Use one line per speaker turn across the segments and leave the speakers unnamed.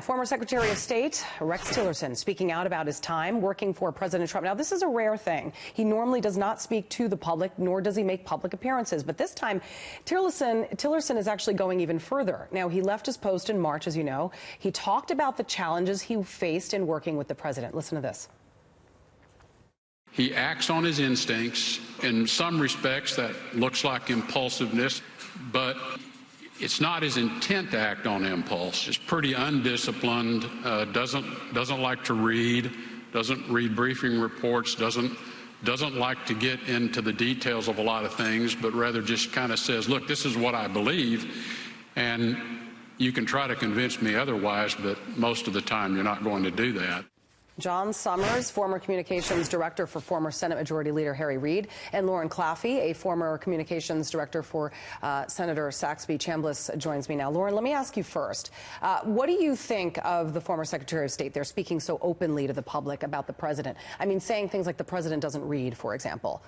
Former Secretary of State Rex Tillerson speaking out about his time working for President Trump. Now, this is a rare thing. He normally does not speak to the public, nor does he make public appearances. But this time, Tillerson is actually going even further. Now, he left his post in March, as you know. He talked about the challenges he faced in working with the president. Listen to this.
He acts on his instincts. In some respects, that looks like impulsiveness, but it's not his intent to act on impulse. He's pretty undisciplined, doesn't like to read, doesn't read briefing reports, doesn't like to get into the details of a lot of things, but rather just kind of says, look, this is what I believe, and you can try to convince me otherwise, but most of the time you're not going to do that.
Jon Summers, former communications director for former Senate Majority Leader Reid, and Lauren Claffey, a former communications director for Senator Saxby Chambliss, joins me now. Lauren, let me ask you first. What do you think of the former Secretary of State? They're speaking so openly to the public about the president. I mean, saying things like the president doesn't read, for example.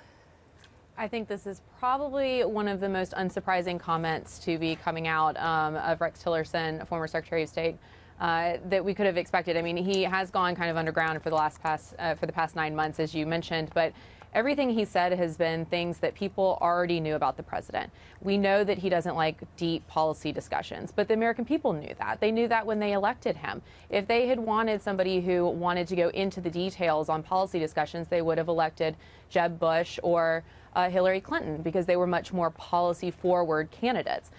I think this is probably one of the most unsurprising comments to be coming out of Rex Tillerson, former Secretary of State, that we could have expected. I mean, he has gone kind of underground for the past 9 months, as you mentioned, but everything he said has been things that people already knew about the president. We know that he doesn't like deep policy discussions, but the American people knew that. They knew that when they elected him. If they had wanted somebody who wanted to go into the details on policy discussions, they would have elected Jeb Bush or Hillary Clinton, because they were much more policy-forward candidates.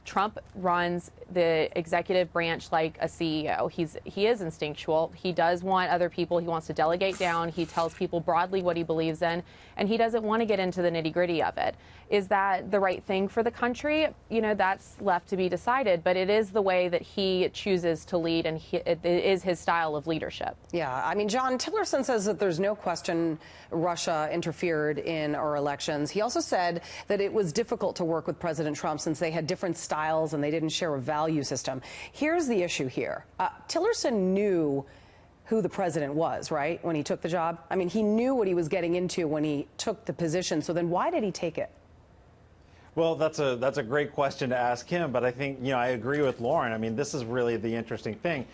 Trump runs the executive branch like a CEO. He is instinctual. He does want other people. He wants to delegate down. He tells people broadly what he believes in, and he doesn't want to get into the nitty-gritty of it. Is that the right thing for the country? You know, that's left to be decided, but it is the way that he chooses to lead, and it is his style of leadership.
Yeah, I mean, Jon, Tillerson says that there's no question Russia interfered in our elections. He also said that it was difficult to work with President Trump since they had different styles and they didn't share a value system. Here's the issue here. Tillerson knew who the president was, right, when he took the job? I mean, he knew what he was getting into when he took the position. So then why did he take it?
Well, that's a great question to ask him, but I think, you know, I agree with Lauren. I mean, this is really the interesting thing.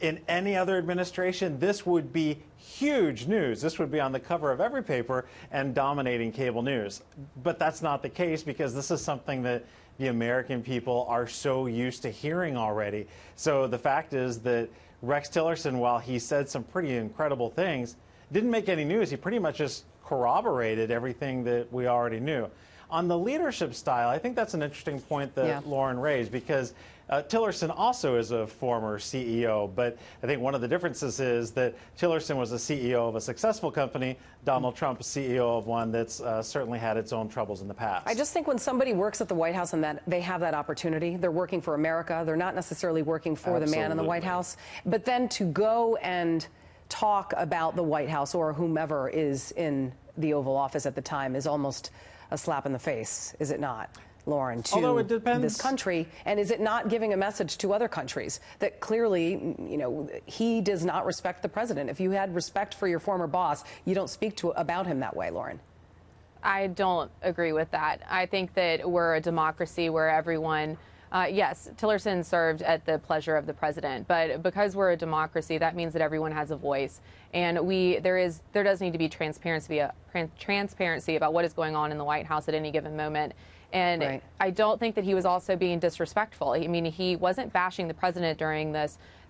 In any other administration, this would be huge news. This would be on the cover of every paper and dominating cable news. But that's not the case, because this is something that the American people are so used to hearing already. So the fact is that Rex Tillerson, while he said some pretty incredible things, didn't make any news. He pretty much just corroborated everything that we already knew. On the leadership style, I think that's an interesting point that Lauren raised, because Tillerson also is a former CEO, but I think one of the differences is that Tillerson was a CEO of a successful company, Donald Trump is CEO of one that's certainly had its own troubles in the past.
I just think when somebody works at the White House and that they have that opportunity, they're working for America, they're not necessarily working for the man in the White House, but then to go and talk about the White House or whomever is in the Oval Office at the time is almost a slap in the face, is it not, Lauren, to this country? And is it not giving a message to other countries that clearly, you know, he does not respect the president? If you had respect for your former boss, you don't speak about him that way, Lauren.
I don't agree with that. I think that we're a democracy where everyone yes, Tillerson served at the pleasure of the president, but because we're a democracy, that means that everyone has a voice, and there does need to be transparency about what is going on in the White House at any given moment. And I don't think that he was also being disrespectful. I mean, he wasn't bashing the president during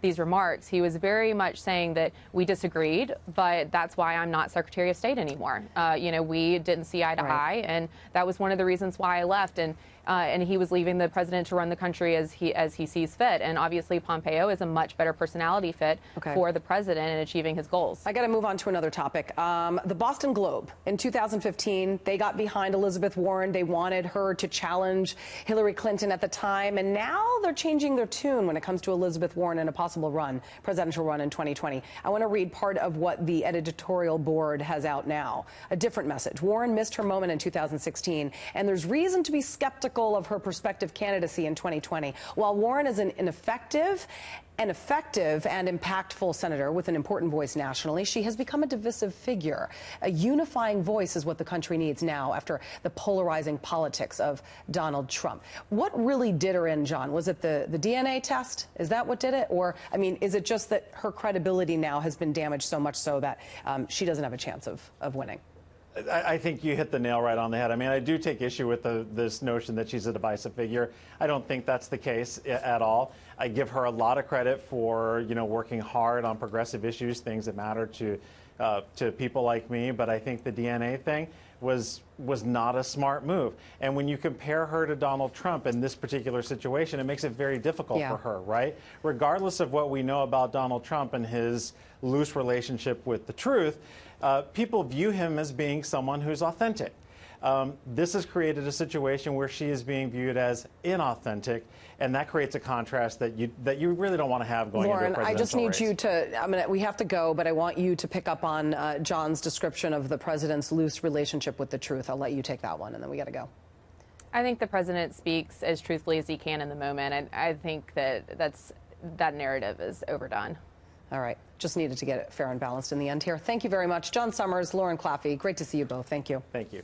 these remarks. He was very much saying that we disagreed, but that's why I'm not Secretary of State anymore. You know, we didn't see eye to eye, and that was one of the reasons why I left. And he was leaving the president to run the country as he sees fit. And obviously, Pompeo is a much better personality fit for the president in achieving his goals.
I got to move on to another topic. The Boston Globe in 2015, they got behind Elizabeth Warren. They wanted her to challenge Hillary Clinton at the time, and now they're changing their tune when it comes to Elizabeth Warren and a possible presidential run in 2020. I want to read part of what the editorial board has out now. A different message. Warren missed her moment in 2016, and there's reason to be skeptical of her prospective candidacy in 2020. While Warren is an ineffective an effective and impactful senator with an important voice nationally, she has become a divisive figure. A unifying voice is what the country needs now after the polarizing politics of Donald Trump. What really did her in, John? Was it the DNA test? Is that what did it? Or, I mean, is it just that her credibility now has been damaged so much so that she doesn't have a chance of winning?
I think you hit the nail right on the head. I mean, I do take issue with this notion that she's a divisive figure. I don't think that's the case at all. I give her a lot of credit for, working hard on progressive issues, things that matter to people like me. But I think the DNA thing was not a smart move. And when you compare her to Donald Trump in this particular situation, it makes it very difficult for her, right? Regardless of what we know about Donald Trump and his loose relationship with the truth, people view him as being someone who's authentic. This has created a situation where she is being viewed as inauthentic, and that creates a contrast that you really don't want to have going into a presidential race.
Lauren, I just need you to, we have to go, but I want you to pick up on John's description of the president's loose relationship with the truth. I'll let you take that one, and then we got to go.
I think the president speaks as truthfully as he can in the moment, and I think that narrative is overdone.
All right. Just needed to get it fair and balanced in the end here. Thank you very much. Jon Summers, Lauren Claffey, great to see you both. Thank you.
Thank you.